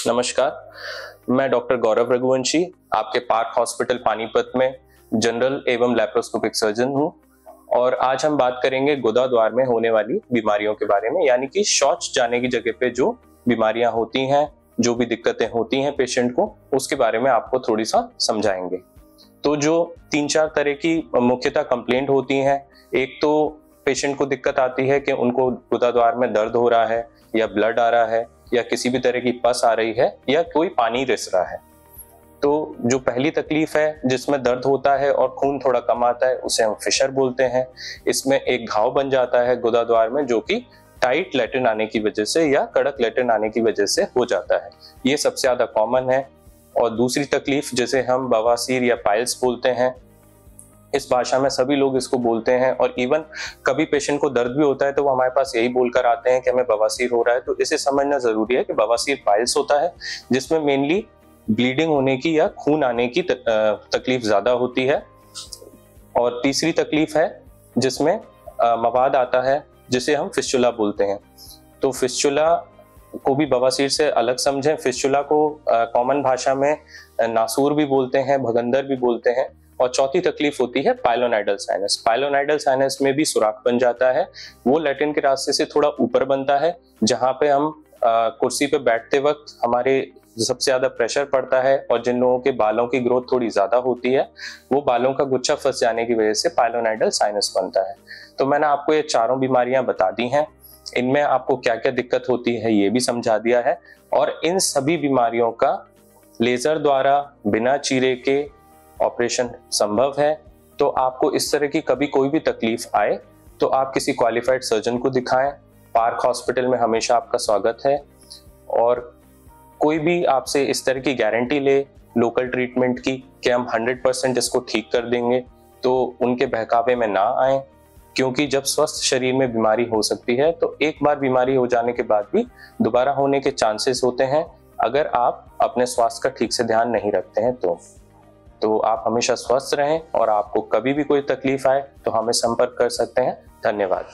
नमस्कार, मैं डॉक्टर गौरव रघुवंशी आपके पार्क हॉस्पिटल पानीपत में जनरल एवं लैप्रोस्कोपिक सर्जन हूं और आज हम बात करेंगे गुदा द्वार में होने वाली बीमारियों के बारे में, यानी कि शौच जाने की जगह पे जो बीमारियां होती हैं, जो भी दिक्कतें होती हैं पेशेंट को, उसके बारे में आपको थोड़ी सा समझाएंगे। तो जो 3-4 तरह की मुख्यतः कंप्लेंट होती हैं, एक तो पेशेंट को दिक्कत आती है कि उनको गुदा द्वार में दर्द हो रहा है या ब्लड आ रहा है या किसी भी तरह की पस आ रही है या कोई पानी रिस रहा है। तो जो पहली तकलीफ है जिसमें दर्द होता है और खून थोड़ा कम आता है, उसे हम फिशर बोलते हैं। इसमें एक घाव बन जाता है गुदा द्वार में, जो कि टाइट लैट्रिन आने की वजह से या कड़क लैट्रिन आने की वजह से हो जाता है। ये सबसे ज्यादा कॉमन है। और दूसरी तकलीफ जिसे हम बवासीर या पाइल्स बोलते हैं, इस भाषा में सभी लोग इसको बोलते हैं। और इवन कभी पेशेंट को दर्द भी होता है तो वो हमारे पास यही बोलकर आते हैं कि हमें बवासीर हो रहा है। तो इसे समझना जरूरी है कि बवासीर पाइल्स होता है, जिसमें मेनली ब्लीडिंग होने की या खून आने की तकलीफ ज्यादा होती है। और तीसरी तकलीफ है जिसमें मवाद आता है, जिसे हम फिस्चुला बोलते हैं। तो फिस्चुला को भी बवासीर से अलग समझें। फिस्चुला को कॉमन भाषा में नासूर भी बोलते हैं, भगंदर भी बोलते हैं। और चौथी तकलीफ होती है पाइलोनाइडल साइनस। पाइलोनाइडल साइनस में भी सुराख बन जाता है। वो लैट्रिन के रास्ते से थोड़ा ऊपर बनता है, जहां पे हम कुर्सी पे बैठते वक्त हमारे सबसे ज्यादा प्रेशर पड़ता है। और जिन लोगों के बालों की ग्रोथ थोड़ी ज्यादा होती है, वो बालों का गुच्छा फंस जाने की वजह से पाइलोनाइडल साइनस बनता है। तो मैंने आपको ये चारों बीमारियां बता दी हैं। इनमें आपको क्या क्या दिक्कत होती है ये भी समझा दिया है। और इन सभी बीमारियों का लेजर द्वारा बिना चीरे के ऑपरेशन संभव है। तो आपको इस तरह की कभी कोई भी तकलीफ आए तो आप किसी क्वालिफाइड सर्जन को दिखाएं। पार्क हॉस्पिटल में हमेशा आपका स्वागत है। और कोई भी आपसे इस तरह की गारंटी ले लोकल ट्रीटमेंट की कि हम 100% इसको ठीक कर देंगे, तो उनके बहकावे में ना आए। क्योंकि जब स्वस्थ शरीर में बीमारी हो सकती है तो एक बार बीमारी हो जाने के बाद भी दोबारा होने के चांसेस होते हैं, अगर आप अपने स्वास्थ्य का ठीक से ध्यान नहीं रखते हैं तो आप हमेशा स्वस्थ रहें। और आपको कभी भी कोई तकलीफ आए तो हमें संपर्क कर सकते हैं। धन्यवाद।